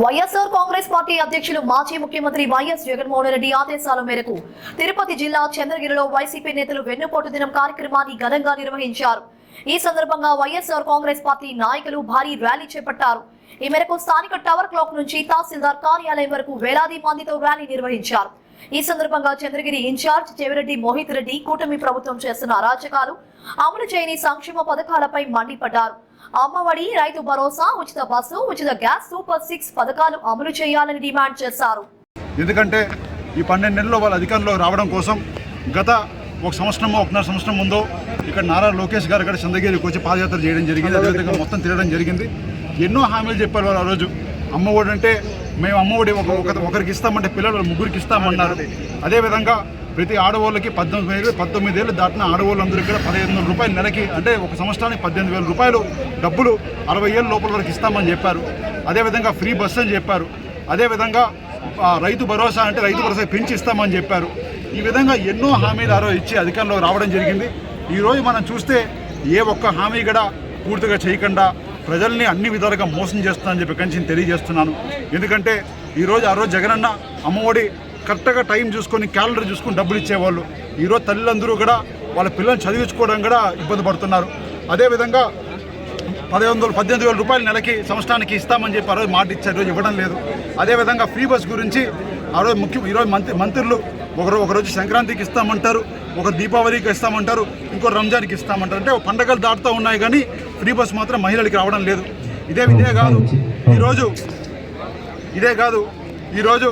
YSR Congress party అధ్యక్షులు మాజీ ముఖ్యమంత్రి వైఎస్ జగన్మోహన్ రెడ్డి ఆదేశాల మేరకు తిరుపతి జిల్లా చంద్రగిరిలో వైసీపీ నేతలు వెన్నుపోటు దినం కార్యక్రమాన్ని ఘనంగా నిర్వహించారు. ఈ సందర్భంగా వైఎస్ఆర్ కాంగ్రెస్ పార్టీ నాయకులు భారీ ర్యాలీ చేపట్టారు. ఈ మేరకు స్థానిక టవర్ క్లాక్ నుంచి తహసీల్దార్ కార్యాలయం వరకు వేలాది మందితో ర్యాలీ నిర్వహించారు. ఈ సందర్భంగా చంద్రగిరి ఇన్ఛార్జ్ చెవిరెడ్డి మోహిత్ రెడ్డి కూటమి ప్రభుత్వం చేస్తున్న అరాచకాలు, అమలు చేయని సంక్షేమ పథకాలపై మండిపడ్డారు. అమ్మఒడి, రైతు భరోసా, ఉచిత బస్సు, ఉచిత గ్యాస్, సూపర్ 6 పథకాలు అమలు చేయాలని డిమాండ్ చేశారు. ఎందుకంటే ఈ 12 నెలల్లో వాళ్ళ అధికారంలో రావడం కోసం గత ఒక సంవత్సరం ముందో ఇక్కడ నారా లోకేష్ గారు ఇక్కడ చంద్రగిరికి వచ్చి పాదయాత్ర చేయడం జరిగింది. అదేవిధంగా మొత్తం తిరగడం జరిగింది. ఎన్నో హామీలు చెప్పారు వాళ్ళు. ఆ రోజు అమ్మఒడి అంటే మేము అమ్మఒడి ఒకరికి ఇస్తామంటే పిల్లలు ముగ్గురికి ఇస్తామన్నారు. అదేవిధంగా ప్రతి ఆడవాళ్ళకి 19 ఏళ్ళు దాటిన ఆడవాళ్ళందరూ ఇక్కడ 1500 రూపాయలు నెలకి, అంటే ఒక సంవత్సరానికి 18,000 రూపాయలు డబ్బులు 60 ఏళ్ళ లోపల వరకు ఇస్తామని చెప్పారు. అదేవిధంగా ఫ్రీ బస్ అని చెప్పారు. అదేవిధంగా రైతు భరోసా అంటే రైతు భరోసా పెంచి ఇస్తామని చెప్పారు. ఈ విధంగా ఎన్నో హామీలు ఆ రోజు ఇచ్చి అధికారంలో రావడం జరిగింది. ఈరోజు మనం చూస్తే ఏ ఒక్క హామీ కూడా పూర్తిగా చేయకుండా ప్రజల్ని అన్ని విధాలుగా మోసం చేస్తున్నానని చెప్పి కంచి తెలియజేస్తున్నాను. ఎందుకంటే ఈరోజు ఆ రోజు జగనన్న అమ్మఒడి కరెక్ట్గా టైం చూసుకొని క్యాలెండర్ చూసుకొని డబ్బులు ఇచ్చేవాళ్ళు. ఈరోజు తల్లిదండ్రులు కూడా వాళ్ళ పిల్లల్ని చదివించుకోవడం కూడా ఇబ్బంది పడుతున్నారు. అదేవిధంగా 18,000 రూపాయలు నెలకి సంవత్సరానికి ఇస్తామని చెప్పి ఆ రోజు మాట ఇచ్చారు, రోజు ఇవ్వడం లేదు. అదేవిధంగా ఫ్రీ బస్ గురించి ఆ రోజు ఈరోజు మంత్రులు ఒకరోజు సంక్రాంతికి ఇస్తామంటారు, ఒక దీపావళికి ఇస్తామంటారు, ఇంకో రంజాన్కి ఇస్తామంటారు. అంటే పండగలు దాటుతూ ఉన్నాయి కానీ ఫ్రీ బస్ మాత్రం మహిళలకి రావడం లేదు. ఇదే కాదు ఈరోజు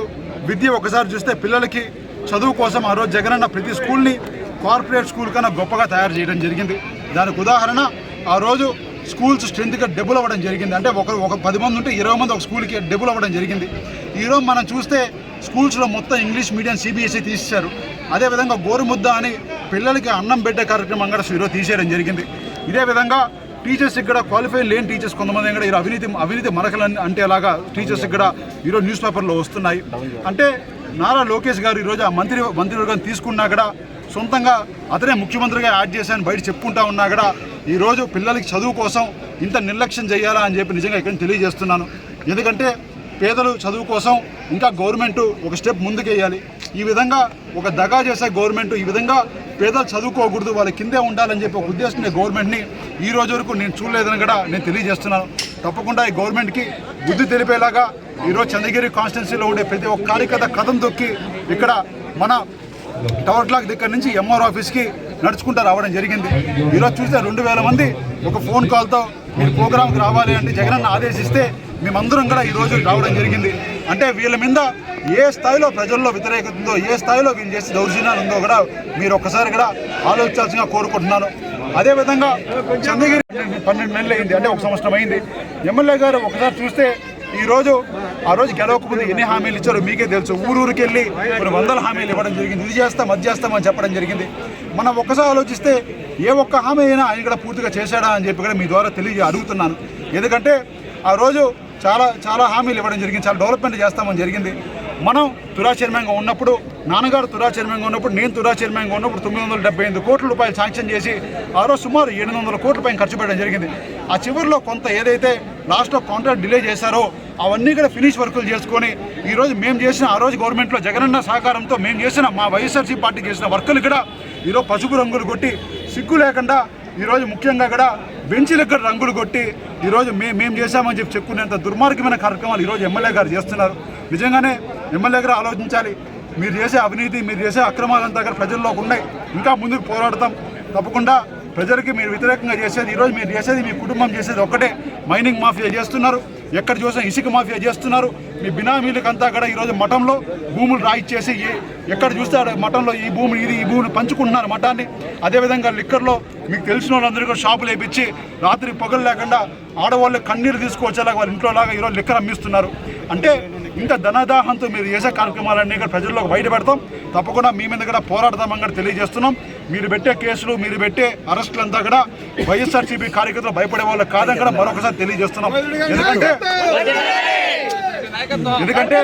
విద్య ఒకసారి చూస్తే పిల్లలకి చదువు కోసం ఆ రోజు జగనన్న ప్రతి స్కూల్ని కార్పొరేట్ స్కూల్ కన్నా గొప్పగా తయారు చేయడం జరిగింది. దానికి ఉదాహరణ ఆ రోజు స్కూల్స్ స్ట్రెంత్గా డబుల్ అవ్వడం జరిగింది. అంటే ఒక 10 మంది ఉంటే 20 మంది ఒక స్కూల్కి డబుల్ అవ్వడం జరిగింది. ఈరోజు మనం చూస్తే స్కూల్స్లో మొత్తం ఇంగ్లీష్ మీడియం CBSE తీసేశారు. అదేవిధంగా గోరుముద్ద అని పిల్లలకి అన్నం పెట్టే కార్యక్రమం కూడా ఈరోజు తీసేయడం జరిగింది. ఇదే విధంగా టీచర్స్ ఇక్కడ క్వాలిఫై లేని టీచర్స్ కొంతమంది కూడా ఈరోజు అవినీతి మరకలు అంటే అలాగా టీచర్స్ ఇక్కడ ఈరోజు న్యూస్ పేపర్లో వస్తున్నాయి. అంటే నారా లోకేష్ గారు ఈరోజు ఆ మంత్రివర్గం తీసుకున్నా కూడా సొంతంగా అతనే ముఖ్యమంత్రిగా యాడ్ చేశాను బయట చెప్పుకుంటా ఉన్నా కూడా ఈరోజు పిల్లలకి చదువు కోసం ఇంత నిర్లక్ష్యం చేయాలా అని చెప్పి నిజంగా ఇక్కడ తెలియజేస్తున్నాను. ఎందుకంటే పేదలు చదువు కోసం ఇంకా గవర్నమెంట్ ఒక స్టెప్ ముందుకేయాలి. ఈ విధంగా ఒక దగా చేసే గవర్నమెంట్ ఈ విధంగా పేదలు చదువుకోకూడదు, వాళ్ళ కిందే ఉండాలని చెప్పి ఒక ఉద్దేశంతో గవర్నమెంట్ని ఈ రోజు వరకు నేను చూడలేదని కూడా నేను తెలియజేస్తున్నాను. తప్పకుండా ఈ గవర్నమెంట్కి బుద్ధి తెలిపేలాగా ఈరోజు చంద్రగిరి కాన్స్టిట్యున్సీలో ఉండే ప్రతి ఒక్క కార్యకర్త కథం తొక్కి ఇక్కడ మన టవర్ క్లాక్ దగ్గర నుంచి MR ఆఫీస్కి నడుచుకుంటూ రావడం జరిగింది. ఈరోజు చూస్తే 2000 మంది ఒక ఫోన్ కాల్తో మీరు ప్రోగ్రామ్కి రావాలి అంటే జగనన్న ఆదేశిస్తే మేమందరం కూడా ఈరోజు రావడం జరిగింది. అంటే వీళ్ళ మీద ఏ స్థాయిలో ప్రజల్లో వ్యతిరేకత ఉందో, ఏ స్థాయిలో వీళ్ళు చేసే దౌర్జన్యాలు ఉందో కూడా మీరు ఒక్కసారి కూడా ఆలోచించాల్సిందిగా కోరుకుంటున్నాను. అదేవిధంగా చంద్రగిరి 12 నెలలు అయింది, అంటే ఒక సంవత్సరం అయింది. ఎమ్మెల్యే గారు ఒకసారి చూస్తే ఆ రోజు గెలవకముందు ఎన్ని హామీలు ఇచ్చారో మీకే తెలుసు. ఊరూరికి వెళ్ళి కొన్ని 100 హామీలు ఇవ్వడం జరిగింది. ఇది చేస్తాం అది చేస్తామని చెప్పడం జరిగింది. మనం ఒక్కసారి ఆలోచిస్తే ఏ ఒక్క హామీ అయినా ఆయన కూడా పూర్తిగా చేశాడా అని చెప్పి కూడా మీ ద్వారా అడుగుతున్నాను. ఎందుకంటే ఆ రోజు చాలా హామీలు ఇవ్వడం జరిగింది, చాలా డెవలప్మెంట్ చేస్తామని జరిగింది. మనం తురా చైర్మన్గా ఉన్నప్పుడు, నాన్నగారు తురా చైర్మన్గా ఉన్నప్పుడు, నేను తురా చైర్మన్గా ఉన్నప్పుడు 978 కోట్ల రూపాయలు శాంక్షన్ చేసి ఆ రోజు సుమారు 700 కోట్ల రూపాయలు ఖర్చు పెట్టడం జరిగింది. ఆ చివరిలో కొంత ఏదైతే లాస్ట్లో కాంట్రాక్ట్ డిలే చేశారో అవన్నీ కూడా ఫినిష్ వర్కులు చేసుకొని ఈరోజు మేము చేసిన ఆ రోజు గవర్నమెంట్లో జగనన్న సహకారంతో మేము చేసిన మా వైఎస్ఆర్సీ పార్టీ చేసిన వర్కులు కూడా ఈరోజు పసుపు రంగులు కొట్టి సిగ్గు లేకుండా ఈరోజు ముఖ్యంగా కూడా బెంచీలకు కూడా రంగులు కొట్టి ఈరోజు మేము చేశామని చెప్పి చెప్పుకునేంత దుర్మార్గమైన కార్యక్రమాలు ఈరోజు ఎమ్మెల్యే గారు చేస్తున్నారు. నిజంగానే ఎమ్మెల్యే గారు ఆలోచించాలి. మీరు చేసే అవినీతి, మీరు చేసే అక్రమాలంతా కూడా ప్రజల్లోకి ఉన్నాయి. ఇంకా ముందుకు పోరాడతాం. తప్పకుండా ప్రజలకి మీరు వ్యతిరేకంగా చేసేది ఈరోజు మీరు చేసేది, మీ కుటుంబం చేసేది ఒక్కటే. మైనింగ్ మాఫియా చేస్తున్నారు, ఎక్కడ చూసినా ఇసుక మాఫియా చేస్తున్నారు. మీ బినామీలకంతా కూడా ఈరోజు మఠంలో భూములు రాయిచ్చేసి ఎక్కడ చూస్తే మఠంలో ఈ భూమిని పంచుకుంటున్నారు మఠాన్ని. అదేవిధంగా లిక్కర్లో మీకు తెలిసిన వాళ్ళందరూ కూడా షాపులు వేయించి రాత్రి పగలు లేకుండా ఆడవాళ్ళు కన్నీరు తీసుకొచ్చేలాగా వాళ్ళ ఇంట్లో లాగా ఈరోజు లిక్కర్ అమ్మిస్తున్నారు. అంటే ఇంత ధనదాహంతో మీరు చేసే కార్యక్రమాలన్నీ కూడా ప్రజల్లోకి బయటపెడతాం. తప్పకుండా మీ మీద కూడా పోరాడతామని కూడా తెలియజేస్తున్నాం. మీరు పెట్టే కేసులు, మీరు పెట్టే అరెస్టులంతా కూడా వైఎస్ఆర్సీపీ కార్యకర్తలు భయపడే వాళ్ళు కాదని కూడా మరొకసారి తెలియజేస్తున్నాం. ఎందుకంటే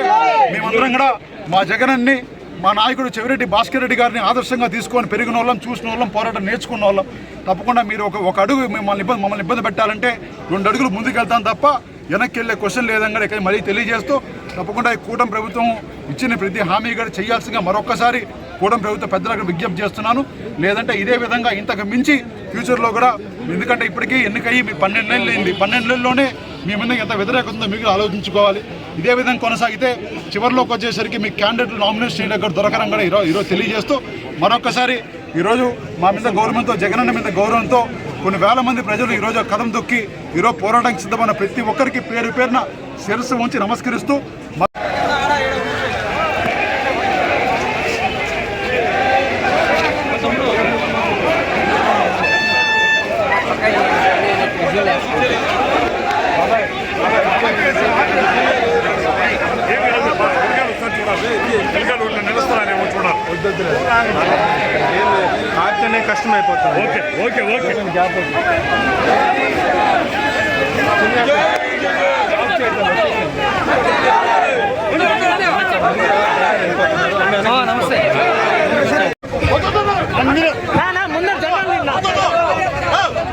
మేమందరం కూడా మా జగనన్ని, మా నాయకుడు చెవిరెడ్డి భాస్కర్ రెడ్డి గారిని ఆదర్శంగా తీసుకొని పెరిగిన వాళ్ళం, చూసిన వాళ్ళం, పోరాటం నేర్చుకున్న వాళ్ళం. తప్పకుండా మీరు ఒక అడుగు మమ్మల్ని ఇబ్బంది పెట్టాలంటే 2 అడుగులు ముందుకు వెళ్తాం తప్ప వెనక్కి వెళ్ళే క్వశ్చన్ లేదంగా ఇక్కడ మళ్ళీ తెలియజేస్తూ తప్పకుండా ఈ కూటమి ప్రభుత్వం ఇచ్చిన ప్రతి హామీ కూడా చేయాల్సిందిగా మరొక్కసారి కూటమి ప్రభుత్వ పెద్దలకు విజ్ఞప్తి చేస్తున్నాను. లేదంటే ఇదే విధంగా ఇంతకు మించి ఫ్యూచర్లో కూడా, ఎందుకంటే ఇప్పటికీ ఎన్నికయ్యి మీ 12 నెలలు అయింది. 12 నెలల్లోనే మీ మీద ఎంత వ్యతిరేకత ఉందో మీకు ఆలోచించుకోవాలి. ఇదే విధంగా కొనసాగితే చివరిలోకి వచ్చేసరికి మీ క్యాండిడేట్లు నామినేషన్ చేయడం కూడా దొరకరం కూడా ఈరోజు తెలియజేస్తూ మరొకసారి ఈరోజు మా మీద గౌరవంతో, జగనన్న మీద గౌరవంతో కొన్ని వేల మంది ప్రజలు ఈరోజు కదం దొక్కి ఈరోజు పోరాటానికి సిద్ధమైన ప్రతి ఒక్కరికి పేరు పేరున శిరస్సు ఉంచి నమస్కరిస్తూ ఆర్తనే కష్టమైపోతుంది. ఓకే ఓకే నమస్తే.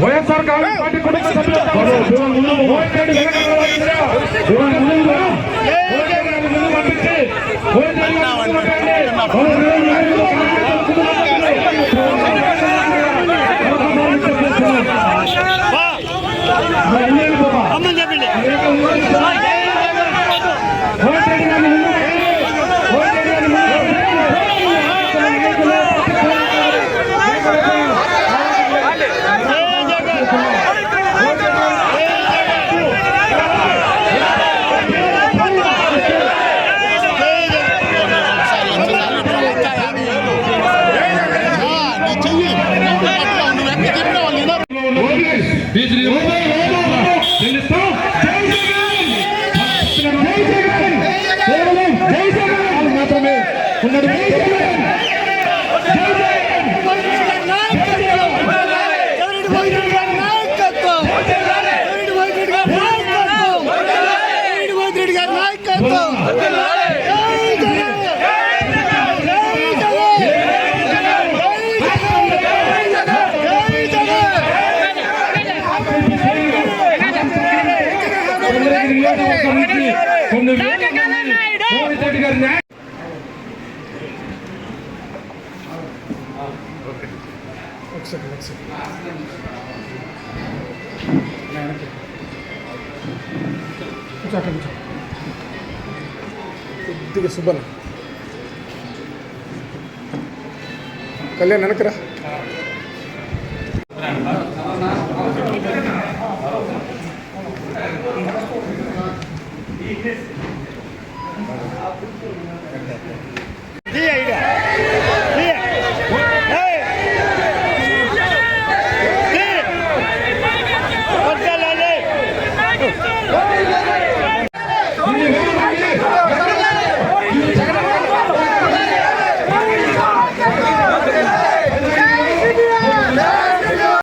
వైఎస్ఆర్ కాంగ్రెస్ పార్టీ కుటుంబ కొద్దిగా సుబ్బన్న కళ్యాణ్ వెనకరా.